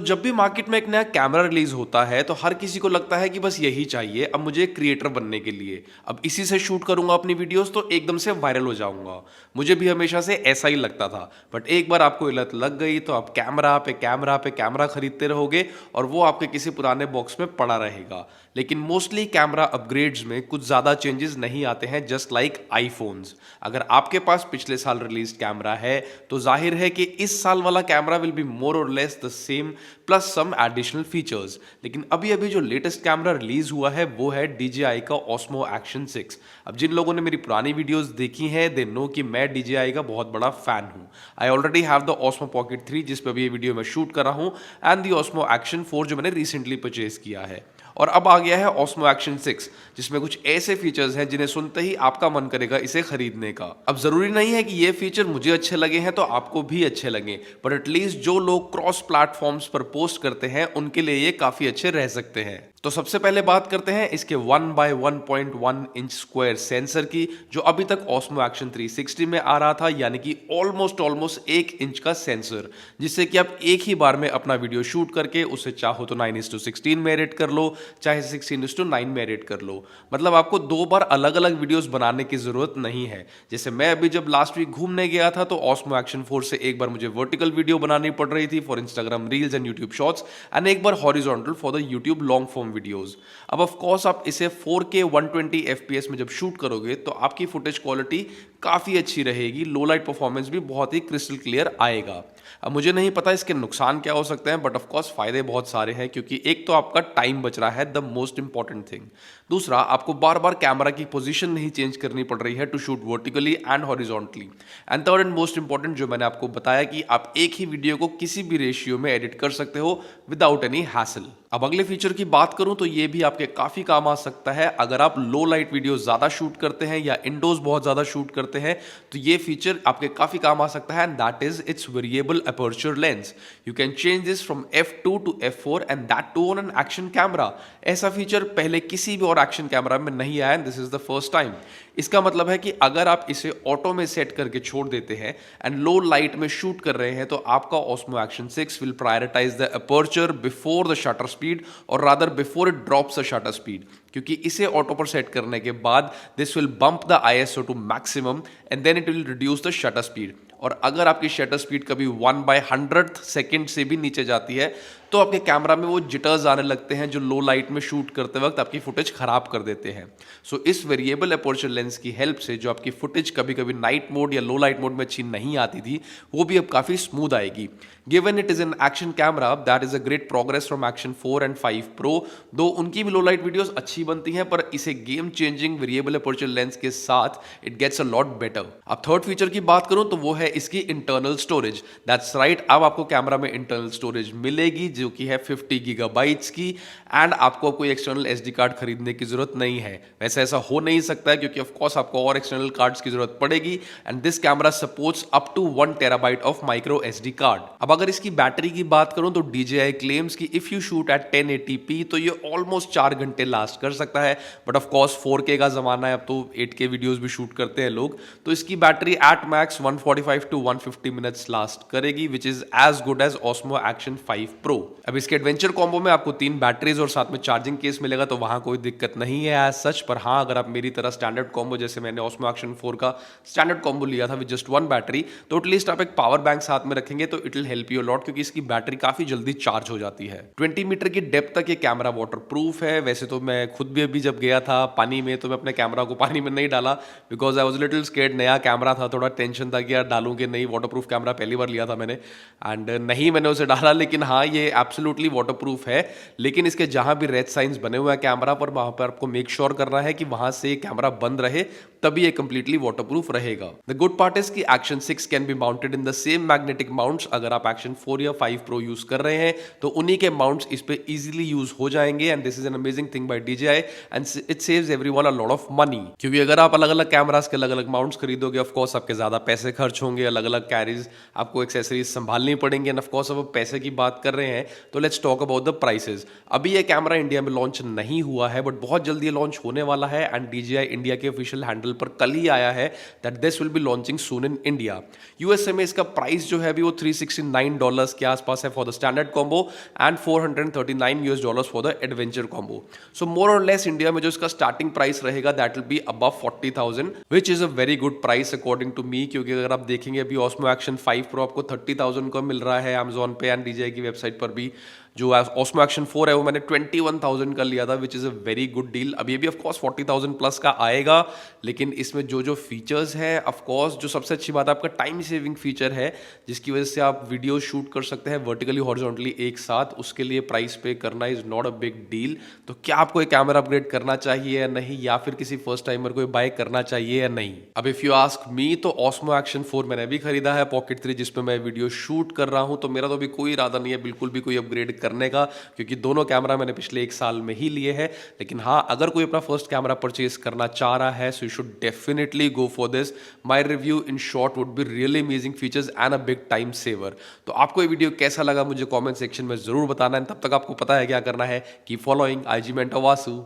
जब भी मार्केट में एक नया कैमरा रिलीज होता है तो हर किसी को लगता है कि बस यही चाहिए अब मुझे क्रिएटर बनने के लिए। अब इसी से शूट करूंगा अपनी वीडियोस तो एकदम से वायरल हो जाऊंगा। मुझे भी हमेशा से ऐसा ही लगता था, बट एक बार आपको ये लत लग गई तो आप कैमरा पे कैमरा पे कैमरा खरीदते रहोगे और वो आपके किसी पुराने बॉक्स में पड़ा रहेगा। लेकिन मोस्टली कैमरा अपग्रेड्स में कुछ ज़्यादा चेंजेस नहीं आते हैं, जस्ट लाइक आईफोन्स। अगर आपके पास पिछले साल रिलीज कैमरा है तो जाहिर है कि इस साल वाला कैमरा विल बी मोर और less the same plus some additional features. लेकिन अभी अभी जो लेटेस्ट कैमरा रिलीज हुआ है वो है DJI का Osmo Action 6। अब जिन लोगों ने मेरी पुरानी वीडियोस देखी हैं दे नो कि मैं DJI का बहुत बड़ा फैन हूं। I already have the Osmo Pocket 3 जिस पे अभी ये वीडियो मैं शूट कर रहा हूं, एंड द Osmo Action 4 जो मैंने रिसेंटली परचेज किया है। और अब आ गया है Osmo Action 6 जिसमें कुछ ऐसे फीचर्स हैं जिन्हें सुनते ही आपका मन करेगा इसे खरीदने का। अब जरूरी नहीं है कि ये फीचर मुझे अच्छे लगे हैं तो आपको भी अच्छे लगे, पर एटलीस्ट जो लोग क्रॉस प्लेटफॉर्म्स पर पोस्ट करते हैं उनके लिए ये काफी अच्छे रह सकते हैं। तो सबसे पहले बात करते हैं इसके 1x1.1 इंच स्क्वायर सेंसर की, जो अभी तक Osmo Action 360 में आ रहा था, यानी कि ऑलमोस्ट 1 इंच का सेंसर, जिससे कि आप एक ही बार में अपना वीडियो शूट करके उसे चाहो तो 9:16 में एडिट कर लो, चाहे 16:9 में एडिट कर लो। मतलब आपको दो बार अलग अलग वीडियोस बनाने की जरूरत नहीं है। जैसे मैं अभी जब लास्ट वीक घूमने गया था तो Osmo Action 4 से एक बार मुझे वर्टिकल वीडियो बनानी पड़ रही थी for Instagram reels and YouTube shorts, and एक बार horizontal for the YouTube long form videos. अब ऑफ कोर्स आप इसे 4K 120 FPS में जब शूट करोगे तो आपकी फुटेज क्वालिटी काफी अच्छी रहेगी, लो लाइट परफॉर्मेंस भी बहुत ही क्रिस्टल क्लियर आएगा। अब मुझे नहीं पता इसके नुकसान क्या हो सकते हैं, बट ऑफ कोर्स फायदे बहुत सारे हैं, क्योंकि एक तो आपका टाइम बच रहा है, द मोस्ट इंपॉर्टेंट थिंग। दूसरा, आपको बार बार कैमरा की पोजीशन नहीं चेंज करनी पड़ रही है to shoot vertically and horizontally. And third and most important, जो मैंने आपको बताया कि आप एक ही वीडियो को किसी भी रेशियो में एडिट कर सकते हो विदाउट एनी हैसल। अब अगले फीचर की बात करूं तो ये भी आपके काफी काम आ सकता है अगर आप लो लाइट वीडियो ज्यादा शूट करते हैं या इंडोर्स बहुत ज्यादा शूट करते हैं, तो ये फीचर आपके काफी काम आ सकता है, and that is it's variable aperture lens. You can change this from f2 to f4 and that too on an action camera. ऐसा फीचर पहले किसी भी और एक्शन कैमरा में नहीं आया, and this is the first time. इसका मतलब है कि अगर आप इसे ऑटो में सेट करके छोड़ देते हैं एंड लो लाइट में शूट कर रहे हैं तो आपका Osmo Action 6 will prioritise the aperture before the shutter speed, और rather before it drops the shutter speed, क्योंकि इसे ऑटो पर सेट करने के बाद this will bump the ISO to maximum and then it will reduce the shutter speed. और अगर आपकी शटर स्पीड कभी 1/100th सेकेंड से भी नीचे जाती है तो आपके कैमरा में वो जिटर्स आने लगते हैं जो लो लाइट में शूट करते वक्त आपकी फुटेज खराब कर देते हैं। सो इस वेरिएबल अपर्चर लेंस की हेल्प से जो आपकी फुटेज कभी कभी नाइट मोड या लो लाइट मोड में अच्छी नहीं आती थी, वो भी अब काफी स्मूथ आएगी। Given it is an action camera, that is a great progress from Action 4 and 5 Pro। दो उनकी भी लो लाइट वीडियोस अच्छी बनती हैं, पर इसे game changing variable aperture lens के साथ it gets a lot better. अब थर्ड फीचर की बात करूं तो वो है इसकी इंटरनल स्टोरेज। दैट्स राइट, अब आपको कैमरा में इंटरनल स्टोरेज मिलेगी जो कि है 50 गीगाबाइट्स की, एंड आपको कोई एक्सटर्नल SD कार्ड खरीदने की जरूरत नहीं है। वैसे ऐसा हो नहीं सकता है क्योंकि ऑफ कोर्स आपको और एक्सटर्नल कार्ड्स की जरूरत पड़ेगी, and this camera supports up to 1 terabyte of micro SD card. अब अगर इसकी बैटरी की बात करूं तो DJI क्लेम्स कि if you shoot at 1080p तो ये ऑलमोस्ट 4 घंटे लास्ट कर सकता है, बट ऑफ कोर्स 4K का जमाना है, अब तो 8K वीडियोस भी शूट करते हैं लोग, तो इसकी battery at max 145 to 150 minutes last करेगी, which is as good as Osmo Action 5 Pro। अब इसके एडवेंचर कॉम्बो में आपको 3 बैटरीज और साथ में चार्जिंग केस मिलेगा, तो वहां कोई दिक्कत नहीं है एज सच। पर हाँ, अगर आप मेरी तरह स्टैंडर्ड कॉम्बो, जैसे मैंने Osmo Action 4 का स्टैंडर्ड कॉम्बो लिया था विद जस्ट 1 बैटरी, तो एटलीस्ट आप एक पावर बैंक साथ में रखेंगे तो it will help you lot, क्योंकि इसकी बैटरी काफी जल्दी चार्ज हो जाती है। 20 मीटर की डेप्थ तक ये कैमरा वाटर प्रूफ है। वैसे तो मैं खुद भी अभी जब गया था पानी में तो मैं अपने कैमरा को पानी में नहीं डाला, because I was little scared. नया कैमरा था, थोड़ा टेंशन था कि यार डालूं कि नहीं, वाटरप्रूफ कैमरा पहली बार लिया था मैंने, एंड नहीं मैंने उसे डाला। लेकिन हाँ, ये एब्सोल्युटली वाटरप्रूफ है, लेकिन इसके जहां भी रेड साइंस बने हुए हैं कैमरा पर, वहां पर आपको मेक श्योर करना है कि वहां से कैमरा बंद रहे, तभी ये कंप्लीटली वाटरप्रूफ रहेगा। द गुड पार्ट इज कि Action 6 can be mounted in the same magnetic mounts. अगर आप Action 4 या 5 Pro यूज कर रहे हैं तो उन्हीं के माउंट्स इस पे इजीली यूज हो जाएंगे, and this is an amazing thing by DJI, and it saves everyone a lot of money. क्योंकि अगर आप अलग अलग कैमरास के अलग अलग माउंट्स खरीदोगे, ऑफ कोर्स आपके ज्यादा पैसे खर्च होंगे, अलग अलग कैरीज आपको एक्सेसरीज संभालनी पड़ेंगे, एंड ऑफ कोर्स अब पैसे की बात कर रहे हैं तो let's talk about the prices. अभी ये कैमरा इंडिया में लॉन्च नहीं हुआ है, बट बहुत जल्दी लॉन्च होने वाला है, एंड DJI इंडिया के ऑफिशियल हैंडल पर कल ही आया है that this will be launching soon in India. USA में इसका प्राइस जो है अभी वो $369 के आसपास है for the standard combo and $439 for the adventure combo. So more और लेस इंडिया में जो इसका स्टार्टिंग प्राइस रहेगा that will be above 40,000 which is a very good price according to me, क्योंकि अगर आप देखेंगे अभी ऑस्मो एक्शन 5 प्रो आपको 30,000 का मिल रहा है अमेजोन पे एंड DJI की वेबसाइट पर भी। जो ऑस्मो एक्शन 4 है वो मैंने 21,000 का लिया था which is a very good deal. अब ये भी ऑफकोर्स 40,000 प्लस का आएगा, लेकिन इसमें जो जो फीचर्स हैं ऑफकोर्स जो सबसे अच्छी बात है आपका टाइम सेविंग फीचर है, जिसकी वजह से आप वीडियो शूट कर सकते हैं वर्टिकली हॉरिजॉन्टली एक साथ। उसके लिए प्राइस पे करना is not a big deal. तो क्या आपको एक कैमरा अपग्रेड करना चाहिए या नहीं, या फिर किसी फर्स्ट टाइमर को बाय करना चाहिए या नहीं? अब इफ यू आस्क मी तो ऑस्मो एक्शन 4 मैंने भी खरीदा है पॉकेट 3 जिसपे मैं वीडियो शूट कर रहा हूं, तो मेरा तो अभी कोई इरादा नहीं है बिल्कुल भी कोई अपग्रेड करने का, क्योंकि दोनों कैमरा मैंने पिछले 1 साल में ही लिए हैं। लेकिन हाँ, अगर कोई अपना फर्स्ट कैमरा परचेज करना चाह रहा है so you should definitely go for this. My review in short would be really amazing features and a big time saver. तो आपको ये वीडियो कैसा लगा मुझे कमेंट सेक्शन में जरूर बताना है। तब तक आपको पता है क्या करना है, keep following IG mentor Vasu.